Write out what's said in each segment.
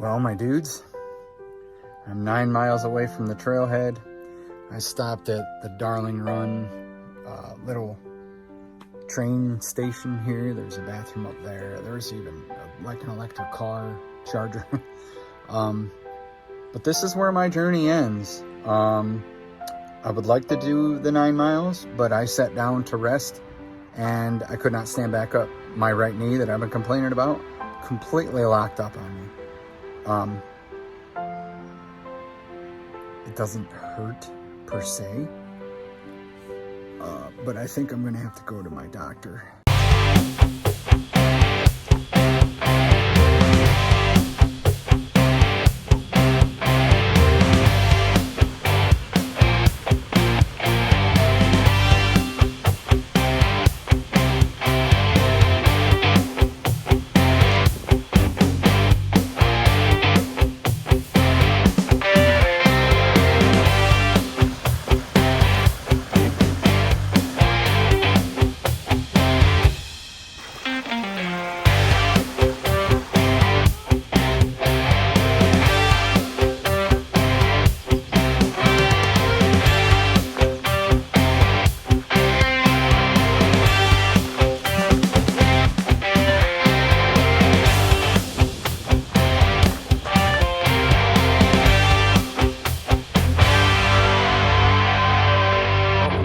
Well, my dudes, I'm 9 miles away from the trailhead. I stopped at the Darling Run little train station here. There's a bathroom up there. There's even like an electric car charger. But this is where my journey ends. I would like to do the 9 miles, but I sat down to rest and I could not stand back up. My right knee that I've been complaining about completely locked up on me. It doesn't hurt per se, but I think I'm gonna have to go to my doctor.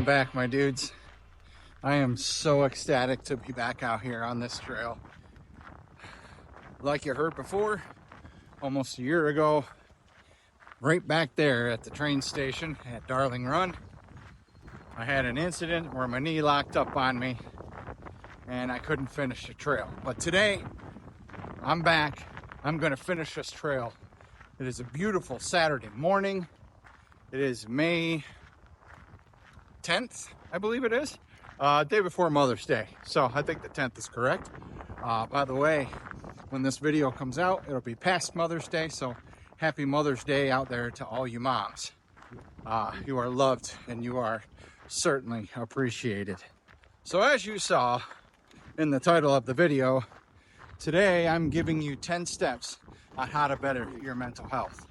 Back, my dudes. I am so ecstatic to be back out here on this trail. Like you heard before, almost a year ago, right back there at the train station at Darling Run, I had an incident where my knee locked up on me and I couldn't finish the trail. But today, I'm back. I'm gonna finish this trail. It is a beautiful Saturday morning. It is May 10th, I believe it is, day before Mother's Day. So I think the 10th is correct. By the way, when this video comes out, it'll be past Mother's Day. So happy Mother's Day out there to all you moms. You are loved and you are certainly appreciated. So as you saw in the title of the video, today I'm giving you 10 steps on how to better your mental health.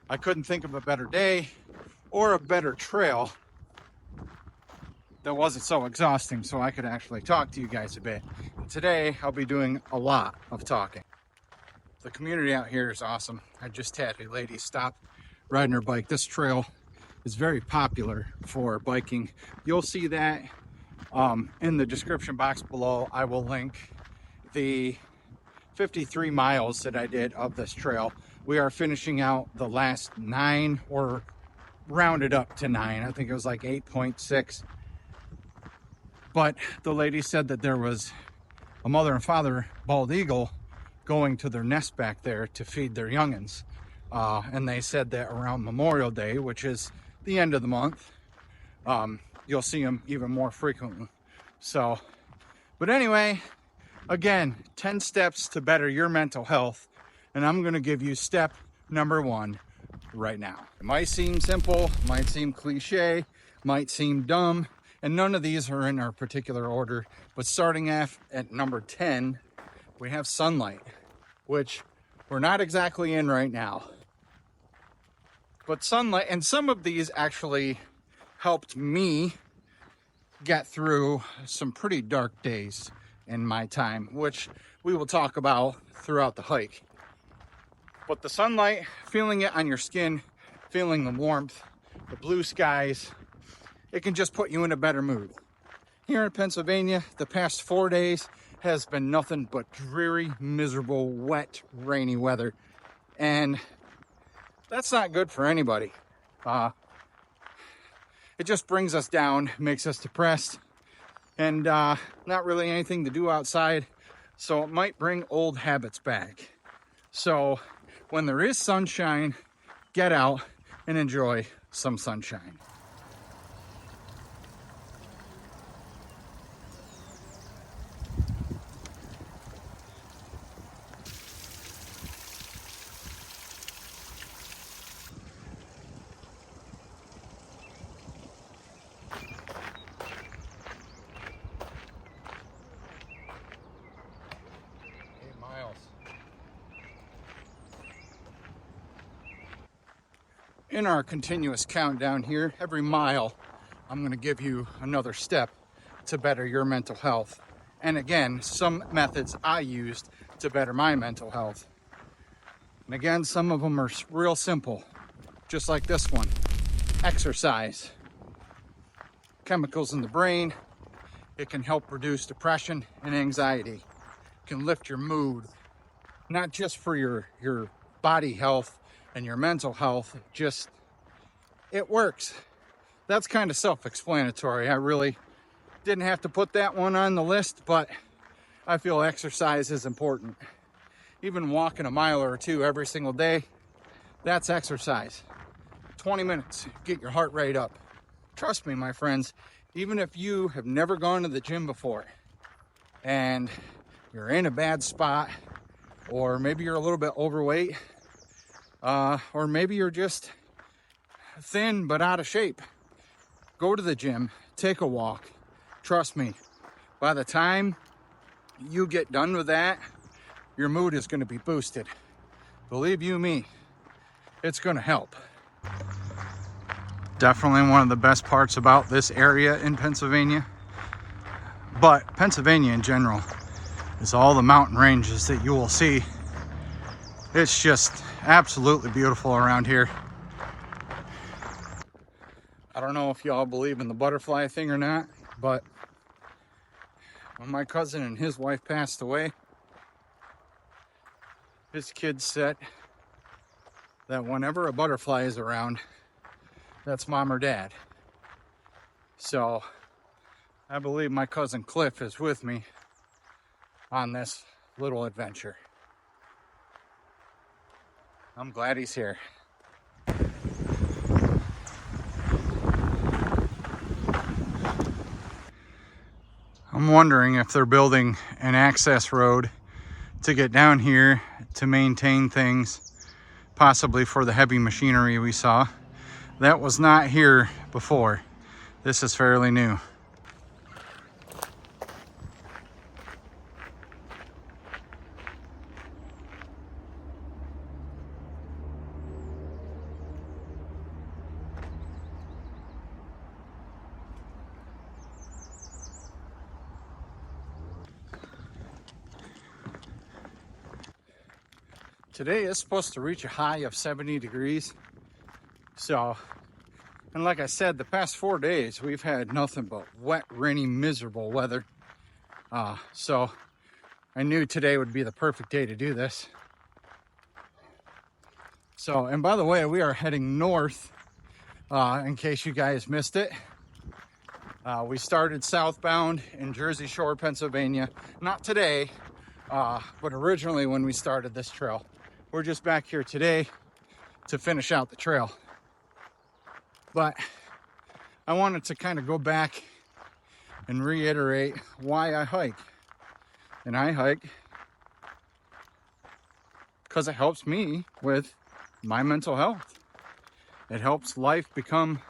I couldn't think of a better day or a better trail that wasn't so exhausting, so I could actually talk to you guys a bit. Today, I'll be doing a lot of talking. The community out here is awesome. I just had a lady stop riding her bike. This trail is very popular for biking. You'll see that in the description box below. I will link the 53 miles that I did of this trail. We are finishing out the last 9, or rounded up to 9. I think it was like 8.6. But the lady said that there was a mother and father bald eagle going to their nest back there to feed their youngins. And they said that around Memorial Day, which is the end of the month, you'll see them even more frequently. So, but anyway, again, 10 steps to better your mental health. And I'm gonna give you step number 1 right now. It might seem simple, might seem cliche, might seem dumb, and none of these are in our particular order, but starting off at number 10, we have sunlight, which we're not exactly in right now. But sunlight, and some of these actually helped me get through some pretty dark days in my time, which we will talk about throughout the hike. But the sunlight, feeling it on your skin, feeling the warmth, the blue skies, it can just put you in a better mood. Here in Pennsylvania, the past 4 days has been nothing but dreary, miserable, wet, rainy weather. And that's not good for anybody. It just brings us down, makes us depressed, and not really anything to do outside. So it might bring old habits back. So when there is sunshine, get out and enjoy some sunshine. in our continuous countdown here, every mile, I'm going to give you another step to better your mental health. And again, some methods I used to better my mental health. And again, some of them are real simple, just like this one. Exercise. Chemicals in the brain. It can help reduce depression and anxiety. It can lift your mood, not just for your body health and your mental health, just it works. That's kind of self-explanatory. I really didn't have to put that one on the list, but I feel exercise is important. Even walking a mile or two every single day, that's exercise. 20 minutes, get your heart rate up. Trust me, my friends, even if you have never gone to the gym before and you're in a bad spot, or maybe you're a little bit overweight, or maybe you're just thin but out of shape, go to the gym, take a walk. Trust me, by the time you get done with that, your mood is going to be boosted. Believe you me, it's going to help. Definitely one of the best parts about this area in Pennsylvania, but Pennsylvania in general, is all the mountain ranges that you will see. It's just absolutely beautiful around here. I don't know if y'all believe in the butterfly thing or not, but when my cousin and his wife passed away, his kids said that whenever a butterfly is around, that's mom or dad. So I believe my cousin Cliff is with me on this little adventure. I'm glad he's here. I'm wondering if they're building an access road to get down here to maintain things, possibly for the heavy machinery we saw. That was not here before. This is fairly new. Today is supposed to reach a high of 70 degrees. So, and like I said, the past 4 days, we've had nothing but wet, rainy, miserable weather. So I knew today would be the perfect day to do this. So, and by the way, we are heading north, in case you guys missed it. We started southbound in Jersey Shore, Pennsylvania. Not today, but originally when we started this trail. We're just back here today to finish out the trail. But I wanted to kind of go back and reiterate why I hike. And I hike because it helps me with my mental health. It helps life become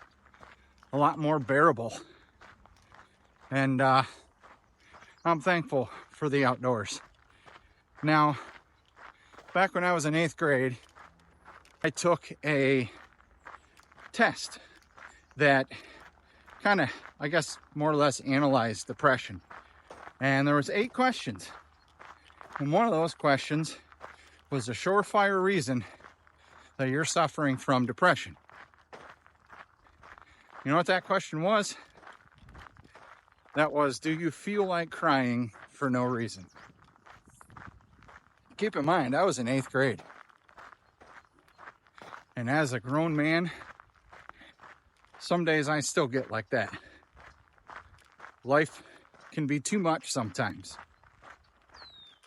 a lot more bearable. And I'm thankful for the outdoors. Now, back when I was in 8th grade, I took a test that kind of, I guess, more or less analyzed depression. And there was 8 questions. And one of those questions was a surefire reason that you're suffering from depression. You know what that question was? That was, do you feel like crying for no reason? Keep in mind, I was in 8th grade. And as a grown man, some days I still get like that. Life can be too much sometimes.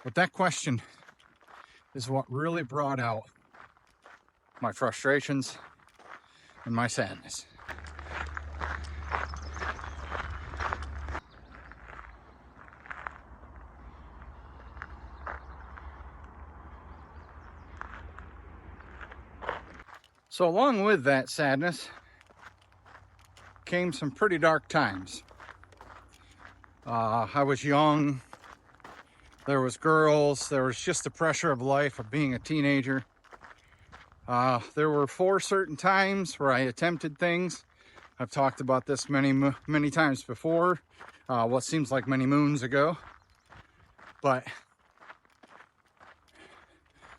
But that question is what really brought out my frustrations and my sadness. So along with that sadness came some pretty dark times. I was young, there was girls, there was just the pressure of life of being a teenager. There were 4 certain times where I attempted things. I've talked about this many times before, what seems like many moons ago. But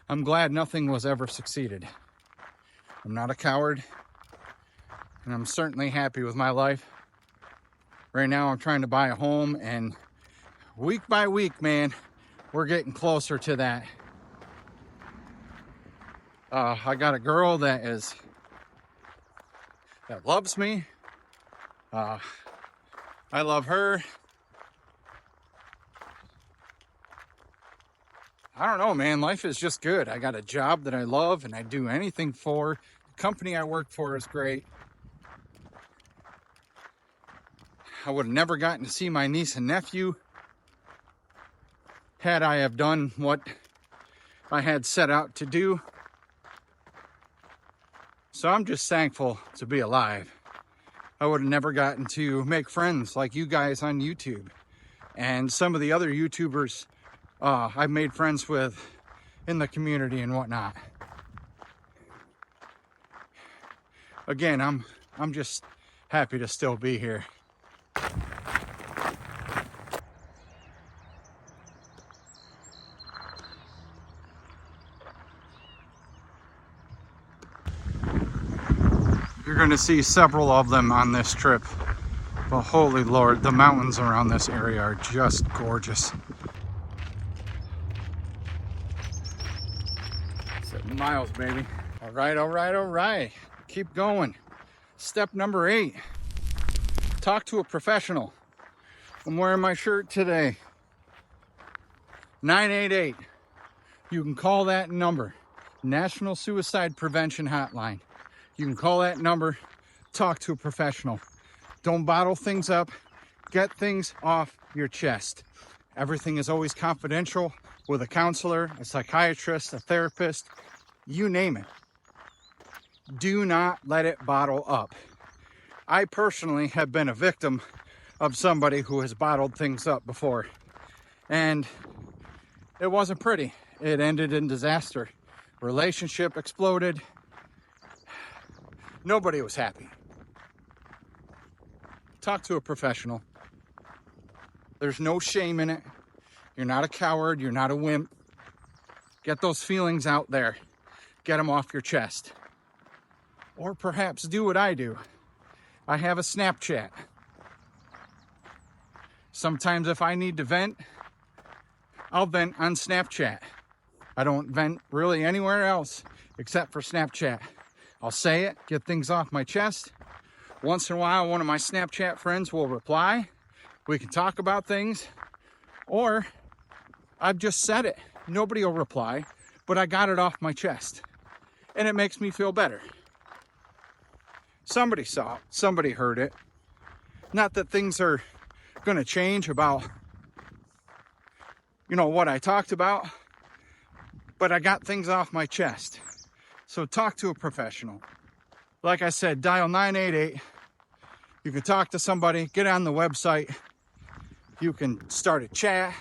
I'm glad nothing was ever succeeded. I'm not a coward, and I'm certainly happy with my life. Right now I'm trying to buy a home, and week by week, man, we're getting closer to that. I got a girl that loves me. I love her. I don't know, man. Life is just good. I got a job that I love and I do anything for. The company I work for is great. I would have never gotten to see my niece and nephew had I have done what I had set out to do. So I'm just thankful to be alive. I would have never gotten to make friends like you guys on YouTube and some of the other YouTubers I've made friends with in the community and whatnot. Again, I'm just happy to still be here. You're going to see several of them on this trip. But holy Lord, the mountains around this area are just gorgeous. 7 miles, baby. All right, all right, all right. Keep going. Step number 8. Talk to a professional. I'm wearing my shirt today. 988. You can call that number. National Suicide Prevention Hotline. You can call that number. Talk to a professional. Don't bottle things up. Get things off your chest. Everything is always confidential with a counselor, a psychiatrist, a therapist, you name it. Do not let it bottle up. I personally have been a victim of somebody who has bottled things up before, and it wasn't pretty. It ended in disaster. Relationship exploded. Nobody was happy. Talk to a professional. There's no shame in it. You're not a coward. You're not a wimp. Get those feelings out there. Get them off your chest. Or perhaps do what I do. I have a Snapchat. Sometimes if I need to vent, I'll vent on Snapchat. I don't vent really anywhere else except for Snapchat. I'll say it, get things off my chest. Once in a while, one of my Snapchat friends will reply. We can talk about things. Or I've just said it. Nobody will reply, but I got it off my chest. And it makes me feel better. Somebody saw it. Somebody heard it. Not that things are going to change about, what I talked about, but I got things off my chest. So talk to a professional. Like I said, dial 988. You can talk to somebody, get on the website. You can start a chat.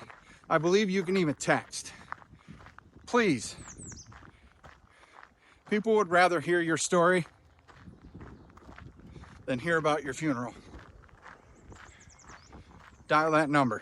I believe you can even text. Please. People would rather hear your story than hear about your funeral. Dial that number.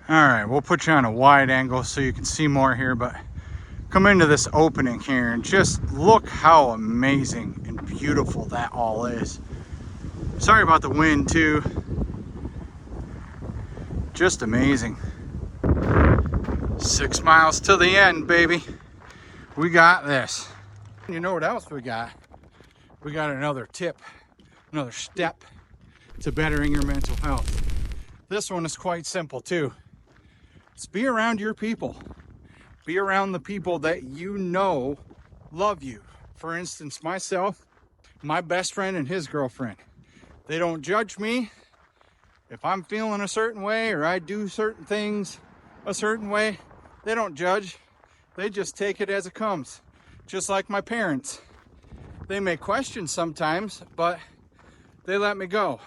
All right, we'll put you on a wide angle so you can see more here, but come into this opening here and just look how amazing and beautiful that all is. Sorry about the wind too. Just amazing. 6 miles to the end, baby. We got this. You know what else we got? We got another tip, another step to bettering your mental health. This one is quite simple too. It's be around your people. Be around the people that you know love you. For instance, myself, my best friend and his girlfriend. They don't judge me. If I'm feeling a certain way or I do certain things a certain way, they don't judge. They just take it as it comes. Just like my parents. They may question sometimes, but they let me go.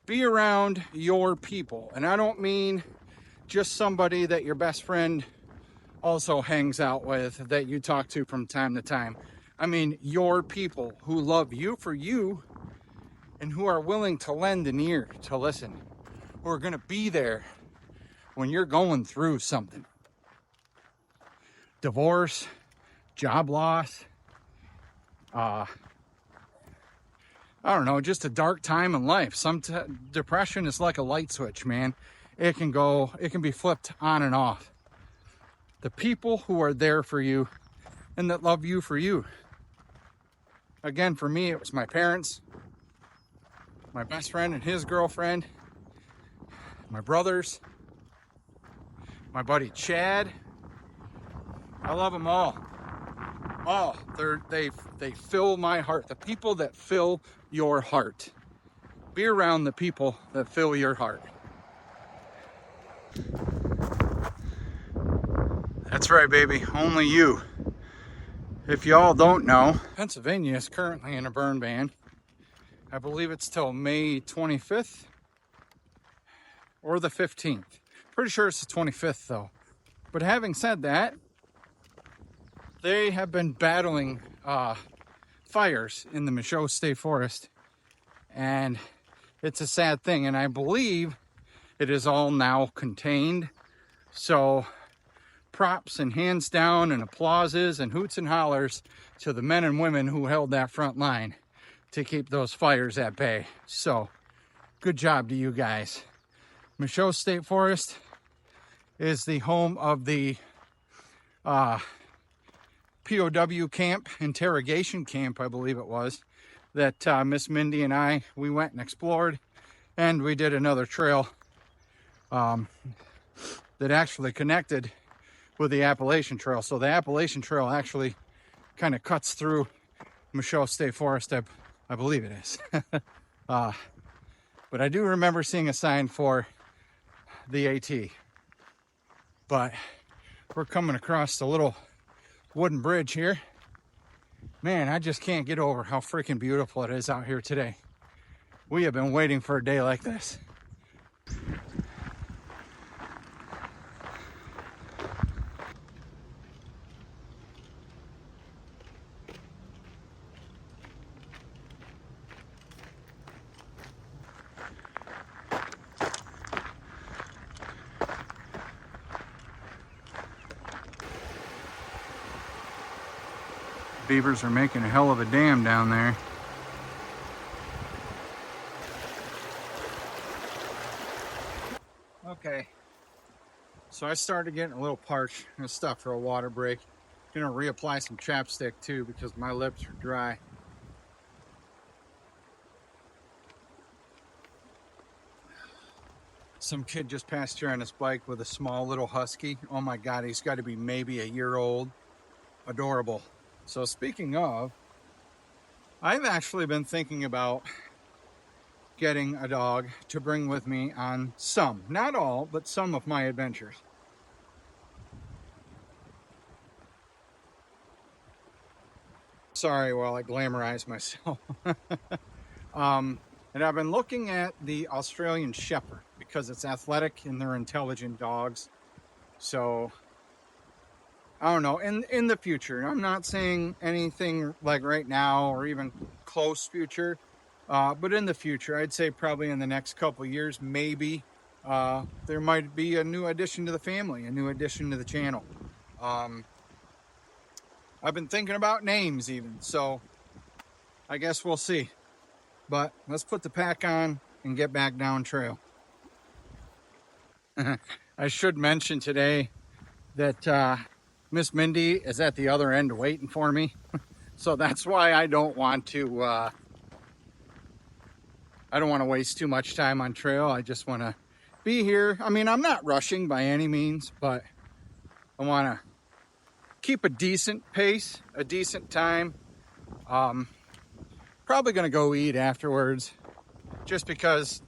Be around your people. And I don't mean just somebody that your best friend also hangs out with, that you talk to from time to time. I mean your people who love you for you and who are willing to lend an ear to listen, who are going to be there when you're going through something. Divorce, job loss, I don't know, just a dark time in life. Depression is like a light switch, man. It can be flipped on and off. The people who are there for you and that love you for you. Again, for me, it was my parents, my best friend and his girlfriend, my brothers, my buddy Chad. I love them all. Oh, they fill my heart. The people that fill your heart. Be around the people that fill your heart. That's right, baby. Only you. If y'all don't know, Pennsylvania is currently in a burn ban. I believe it's till May 25th or the 15th. Pretty sure it's the 25th though. But having said that, they have been battling fires in the Michaud State Forest, and it's a sad thing, and I believe it is all now contained. So props and hands down and applauses and hoots and hollers to the men and women who held that front line to keep those fires at bay. So good job to you guys. Michaud State Forest is the home of the POW camp, interrogation camp, I believe it was, that Miss Mindy and we went and explored, and we did another trail that actually connected with the Appalachian Trail. So the Appalachian Trail actually kind of cuts through Michaud State Forest, I believe it is. But I do remember seeing a sign for the AT. But we're coming across the little wooden bridge here. Man, I just can't get over how freaking beautiful it is out here today. We have been waiting for a day like this. Beavers are making a hell of a dam down there. Okay, so I started getting a little parched. I'm gonna stop for a water break. Gonna reapply some chapstick too because my lips are dry. Some kid just passed here on his bike with a small little husky. Oh my God, he's got to be maybe a year old. Adorable. So speaking of, I've actually been thinking about getting a dog to bring with me on some, not all, but some of my adventures. Sorry while I glamorize myself. And I've been looking at the Australian Shepherd because it's athletic and they're intelligent dogs. So I don't know, in the future, I'm not saying anything like right now or even close future, but in the future, I'd say probably in the next couple of years, maybe there might be a new addition to the family, a new addition to the channel. I've been thinking about names even, so I guess we'll see. But let's put the pack on and get back down trail. I should mention today that Miss Mindy is at the other end waiting for me. So that's why I don't want to waste too much time on trail. I just want to be here. I mean, I'm not rushing by any means, but I want to keep a decent pace, a decent time. Probably going to go eat afterwards just because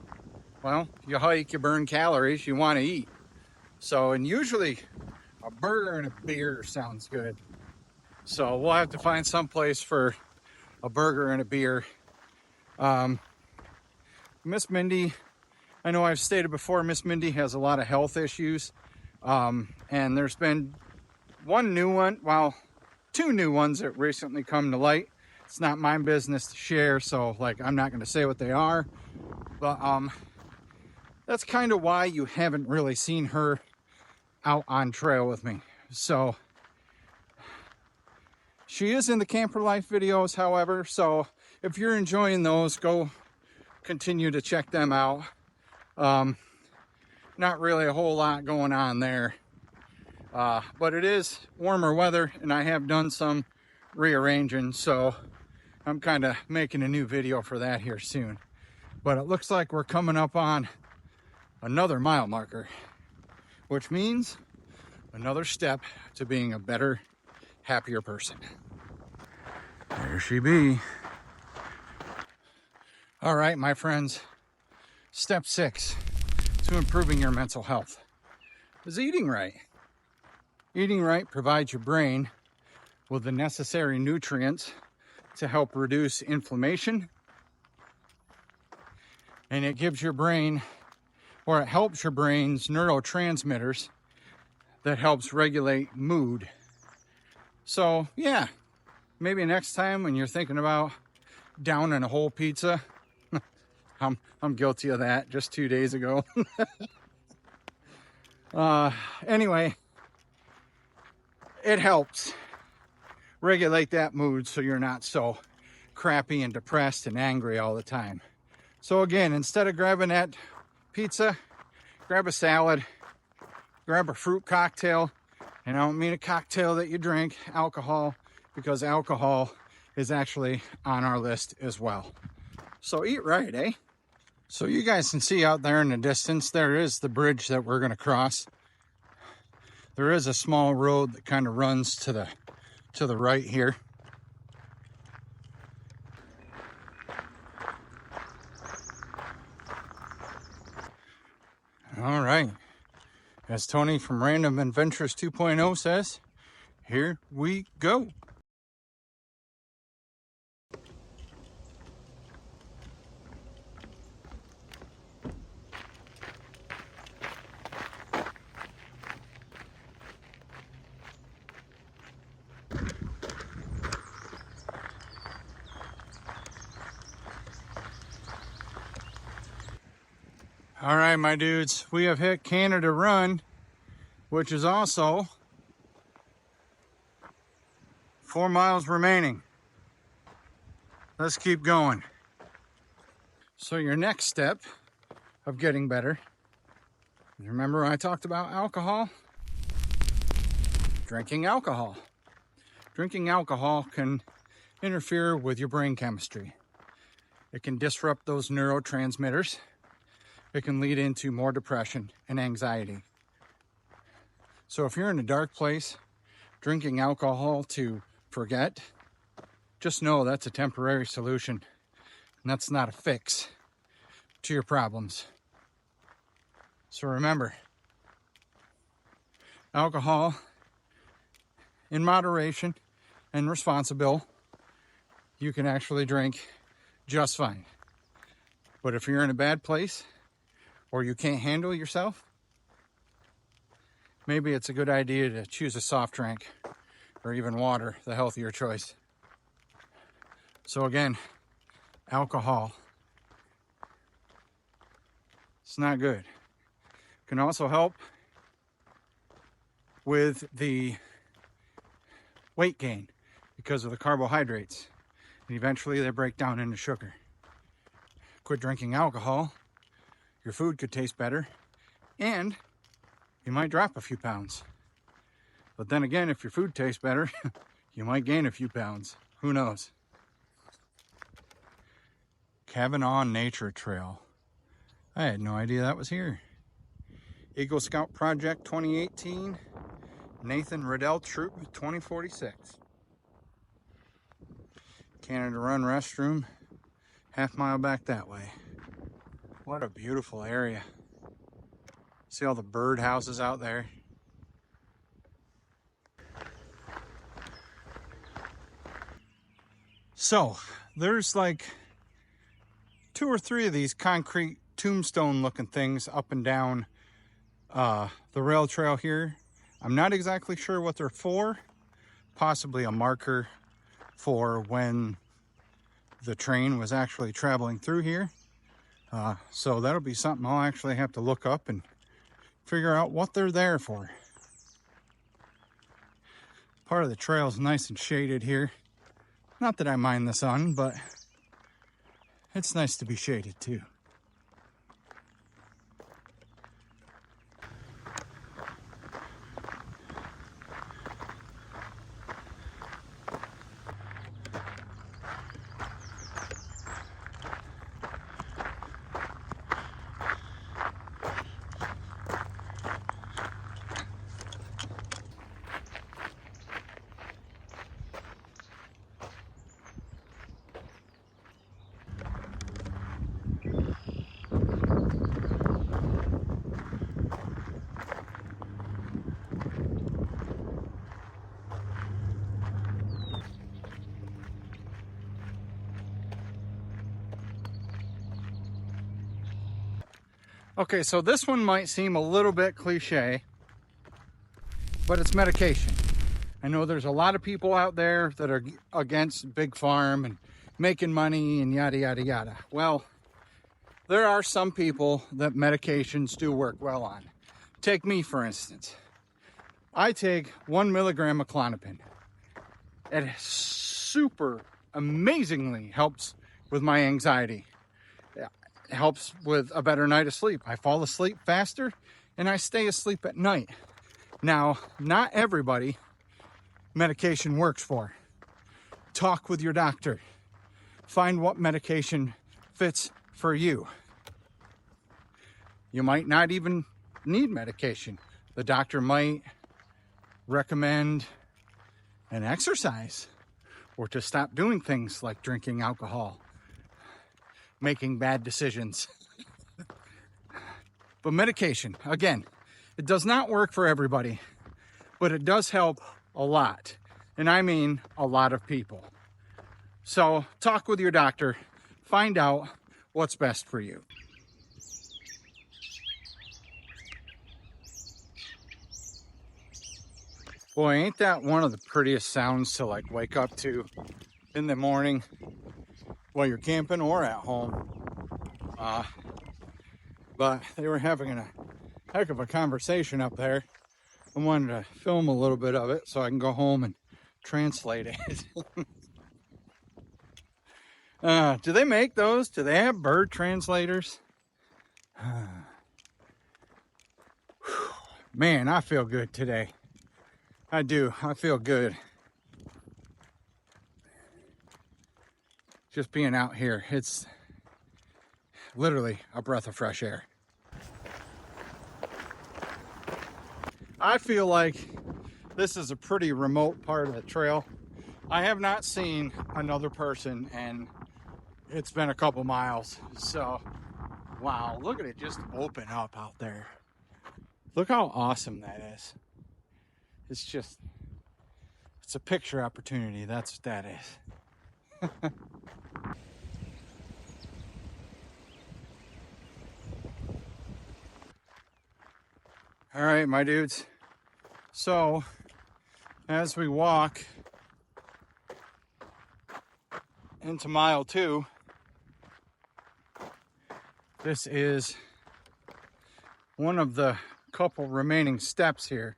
well, you hike, you burn calories, you want to eat. So, and usually a burger and a beer sounds good. So we'll have to find some place for a burger and a beer. Miss Mindy, I know I've stated before, Miss Mindy has a lot of health issues. And there's been one new one, well, two new ones that recently come to light. It's not my business to share, so like I'm not going to say what they are. But that's kind of why you haven't really seen her out on trail with me. So she is in the Camper Life videos, however, so if you're enjoying those, go continue to check them out. Not really a whole lot going on there, but it is warmer weather and I have done some rearranging, so I'm kind of making a new video for that here soon. But it looks like we're coming up on another mile marker, which means another step to being a better, happier person. There she be. All right, my friends, step 6 to improving your mental health is eating right. Eating right provides your brain with the necessary nutrients to help reduce inflammation, and it gives your brain, or it helps your brain's neurotransmitters that helps regulate mood. So yeah, maybe next time when you're thinking about downing a whole pizza, I'm guilty of that just 2 days ago. Anyway, it helps regulate that mood so you're not so crappy and depressed and angry all the time. So again, instead of grabbing that pizza, grab a salad, grab a fruit cocktail. And I don't mean a cocktail that you drink, alcohol, because alcohol is actually on our list as well. So eat right, eh? So you guys can see out there in the distance, there is the bridge that we're gonna cross. There is a small road that kind of runs to the right here. All right, as Tony from Random Adventures 2.0 says, here we go. All right, my dudes, we have hit Canada Run, which is also 4 miles remaining. Let's keep going. So your next step of getting better, remember I talked about alcohol? Drinking alcohol. Drinking alcohol can interfere with your brain chemistry. It can disrupt those neurotransmitters. It can lead into more depression and anxiety. So if you're in a dark place, drinking alcohol to forget, just know that's a temporary solution. And that's not a fix to your problems. So remember, alcohol in moderation and responsible, you can actually drink just fine. But if you're in a bad place or you can't handle yourself, maybe it's a good idea to choose a soft drink or even water, the healthier choice. So again, alcohol, it's not good. It can also help with the weight gain because of the carbohydrates. And eventually they break down into sugar. Quit drinking alcohol, your food could taste better, and you might drop a few pounds. But then again, if your food tastes better, you might gain a few pounds. Who knows? Kavanaugh Nature Trail. I had no idea that was here. Eagle Scout Project 2018, Nathan Riddell Troop 2046. Canada Run restroom, half mile back that way. What a beautiful area. See all the bird houses out there? So there's like 2 or 3 of these concrete tombstone looking things up and down the rail trail here. I'm not exactly sure what they're for. Possibly a marker for when the train was actually traveling through here. So that'll be something I'll actually have to look up and figure out what they're there for. Part of the trail is nice and shaded here. Not that I mind the sun, but it's nice to be shaded too. Okay, so this one might seem a little bit cliche, but it's medication. I know there's a lot of people out there that are against big farm and making money and yada, yada, yada. Well, there are some people that medications do work well on. Take me, for instance. I take 1 milligram of Klonopin. It super amazingly helps with my anxiety. It helps with a better night of sleep. I fall asleep faster and I stay asleep at night. Now, not everybody medication works for. Talk with your doctor. Find what medication fits for you. You might not even need medication. The doctor might recommend an exercise or to stop doing things like drinking alcohol, making bad decisions. But medication, again, it does not work for everybody, but it does help a lot. And I mean a lot of people. So talk with your doctor, find out what's best for you. Boy, ain't that one of the prettiest sounds to like wake up to in the morning while you're camping or at home. But they were having a heck of a conversation up there. I wanted to film a little bit of it so I can go home and translate it. Do they make those? Do they have bird translators? Man, I feel good today. I do. I feel good. Just being out here, it's literally a breath of fresh air. I feel like this is a pretty remote part of the trail. I have not seen another person and it's been a couple miles. So, wow, look at it just open up out there. Look how awesome that is. It's a picture opportunity. That's what that is. All right, my dudes. So, as we walk into mile 2, this is one of the couple remaining steps here.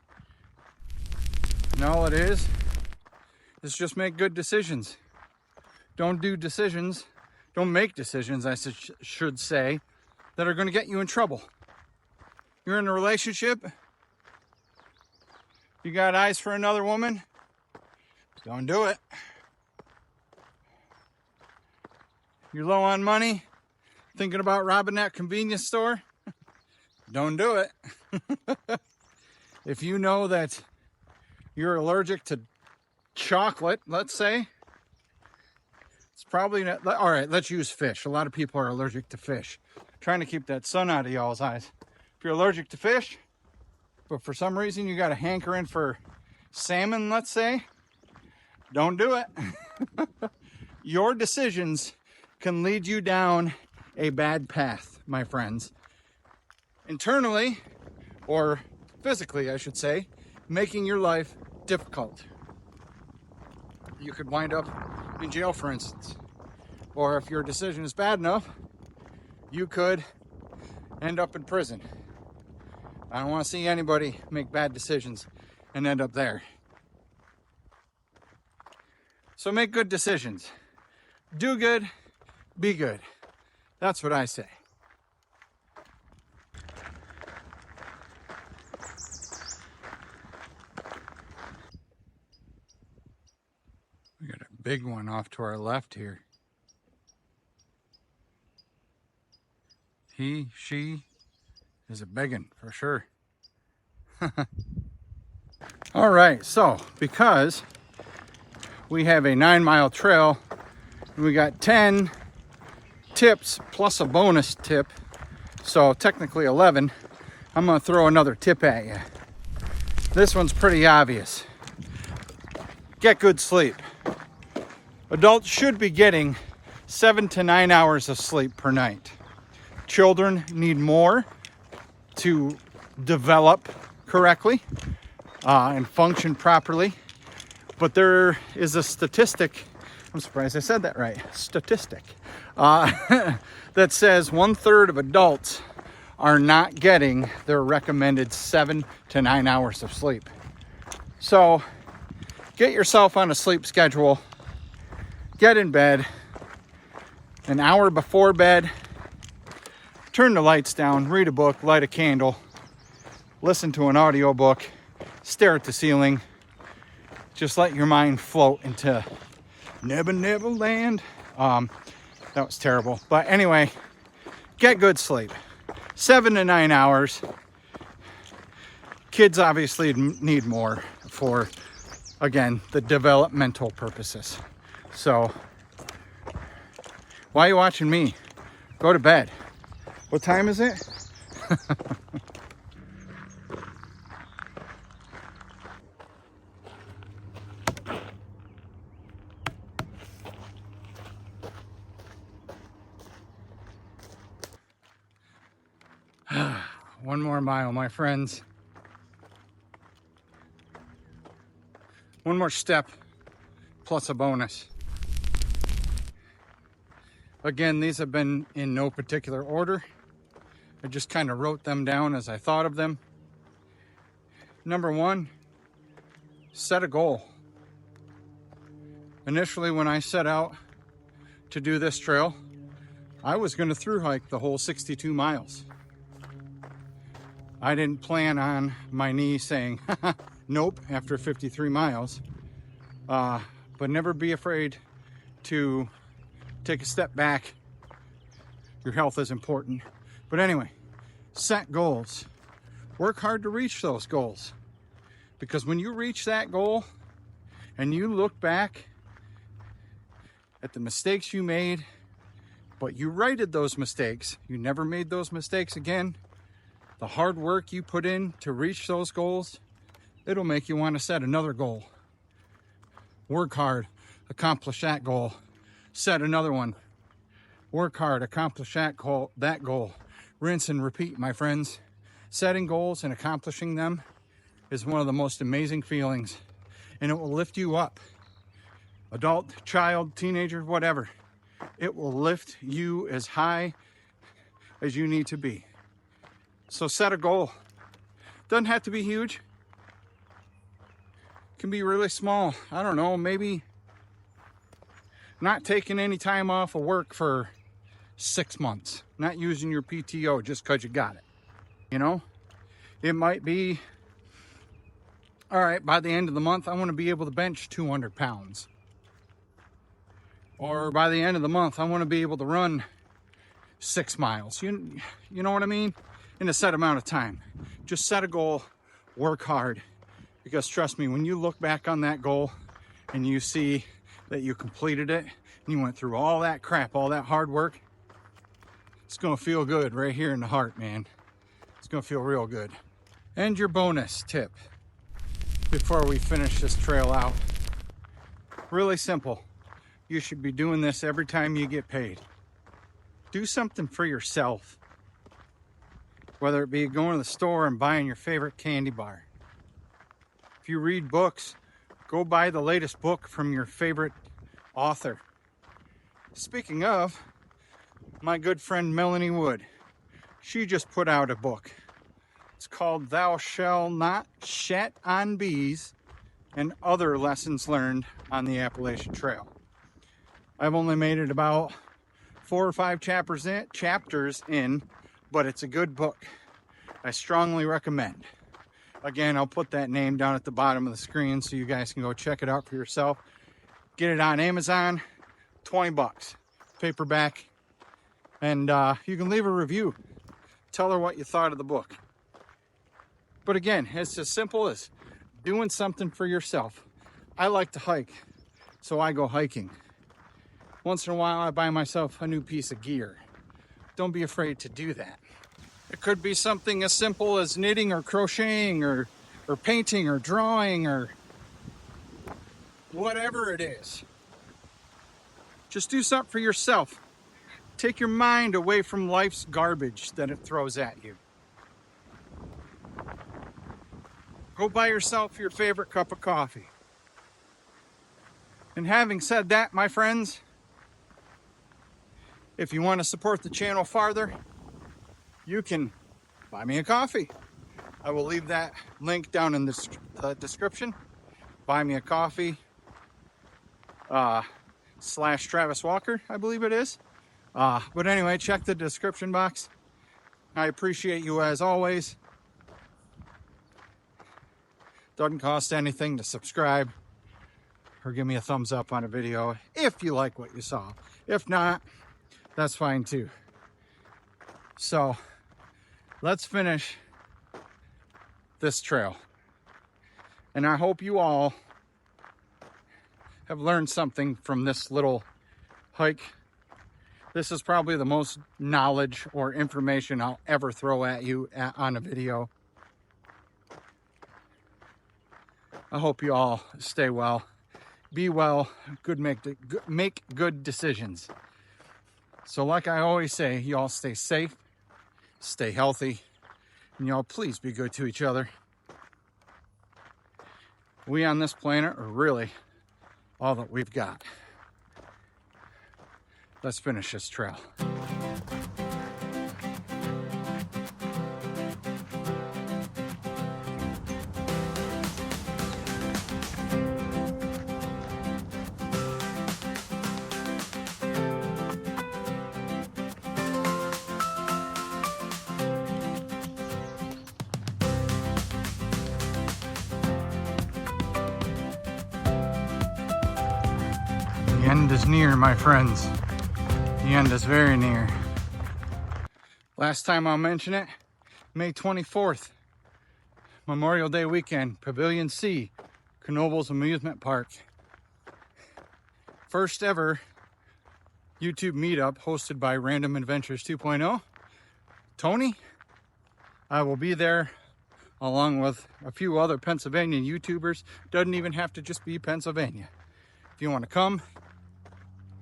And all it is just make good decisions. Don't make decisions, I should say, that are going to get you in trouble. You're in a relationship, you got eyes for another woman, don't do it. You're low on money, thinking about robbing that convenience store, don't do it. If you know that you're allergic to chocolate, let's say, it's probably not. All right, let's use fish. A lot of people are allergic to fish. trying to keep that sun out of y'all's eyes. If you're allergic to fish, but for some reason you got a hankering for salmon, let's say, don't do it. Your decisions can lead you down a bad path, my friends. Internally, or physically, I should say, making your life difficult. You could wind up in jail, for instance. Or if your decision is bad enough, you could end up in prison. I don't want to see anybody make bad decisions and end up there. So make good decisions. Do good, be good. That's what I say. We got a big one off to our left here. He, she is a biggin for sure. All right, so because we have a 9-mile trail, we got 10 tips plus a bonus tip, so technically 11. I'm gonna throw another tip at you. This one's pretty obvious. Get good sleep. Adults should be getting 7 to 9 hours of sleep per night. Children need more to develop correctly and function properly. But there is a statistic, I'm surprised I said that right, statistic, that says 1/3 of adults are not getting their recommended 7 to 9 hours of sleep. So get yourself on a sleep schedule, get in bed, an hour before bed, turn the lights down, read a book, light a candle, listen to an audiobook, stare at the ceiling. Just let your mind float into Never Never Land. That was terrible. But anyway, get good sleep. 7 to 9 hours. Kids obviously need more for, again, the developmental purposes. So, why are you watching me? Go to bed. What time is it? One more mile, my friends. One more step, plus a bonus. Again, these have been in no particular order. I just kind of wrote them down as I thought of them. Number 1, set a goal. Initially, when I set out to do this trail, I was going to thru hike the whole 62 miles. I didn't plan on my knee saying, nope, after 53 miles. But never be afraid to take a step back. Your health is important. But anyway, set goals. Work hard to reach those goals. Because when you reach that goal and you look back at the mistakes you made, but you righted those mistakes, you never made those mistakes again, the hard work you put in to reach those goals, it'll make you want to set another goal. Work hard, accomplish that goal. Set another one. Work hard, accomplish that goal. Rinse and repeat, my friends. Setting goals and accomplishing them is one of the most amazing feelings, and it will lift you up. Adult, child, teenager, whatever. It will lift you as high as you need to be. So set a goal. Doesn't have to be huge. It can be really small. I don't know, maybe not taking any time off of work for 6 months. Not using your PTO just because you got it. You know? It might be, all right, by the end of the month, I want to be able to bench 200 pounds. Or by the end of the month, I want to be able to run 6 miles. You know what I mean? In a set amount of time. Just set a goal, work hard. Because trust me, when you look back on that goal and you see that you completed it, and you went through all that crap, all that hard work, It's gonna feel good right here in the heart, man. It's gonna feel real good. And your bonus tip before we finish this trail out. Really simple. You should be doing this every time you get paid. Do something for yourself. Whether it be going to the store and buying your favorite candy bar. If you read books, go buy the latest book from your favorite author. Speaking of, my good friend Melanie Wood, she just put out a book. It's called Thou Shall Not Shat on Bees and Other Lessons Learned on the Appalachian Trail. I've only made it about 4 or 5 chapters in, but it's a good book. I strongly recommend. Again, I'll put that name down at the bottom of the screen so you guys can go check it out for yourself. Get it on Amazon, 20 bucks, paperback, and you can leave a review. Tell her what you thought of the book. But again, it's as simple as doing something for yourself. I like to hike, so I go hiking. Once in a while, I buy myself a new piece of gear. Don't be afraid to do that. It could be something as simple as knitting or crocheting or painting or drawing or whatever it is. Just do something for yourself. Take your mind away from life's garbage that it throws at you. Go buy yourself your favorite cup of coffee. And having said that, my friends, if you want to support the channel farther, you can buy me a coffee. I will leave that link down in the description. Buy me a coffee / Travis Walker, I believe it is. But anyway, check the description box. I appreciate you as always. Doesn't cost anything to subscribe or give me a thumbs up on a video if you like what you saw. If not, that's fine too. So let's finish this trail. And I hope you all have learned something from this little hike. This is probably the most knowledge or information I'll ever throw at you on a video. I hope you all stay well, be well, make good decisions. So like I always say, you all stay safe, stay healthy, and y'all please be good to each other. We on this planet are really all that we've got. Let's finish this trail. The end is near, my friends. The end is very near. Last time I'll mention it, May 24th, Memorial Day weekend, Pavilion C, Knoebels Amusement Park. First ever YouTube meetup hosted by Random Adventures 2.0. Tony, I will be there along with a few other Pennsylvania YouTubers. Doesn't even have to just be Pennsylvania. If you want to come,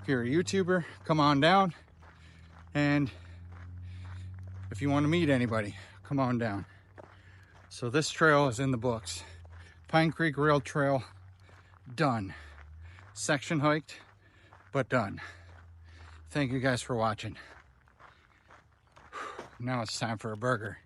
if you're a YouTuber, come on down. And if you want to meet anybody, come on down. So this trail is in the books. Pine Creek Rail Trail, done. Section hiked, but done. Thank you guys for watching. Now it's time for a burger.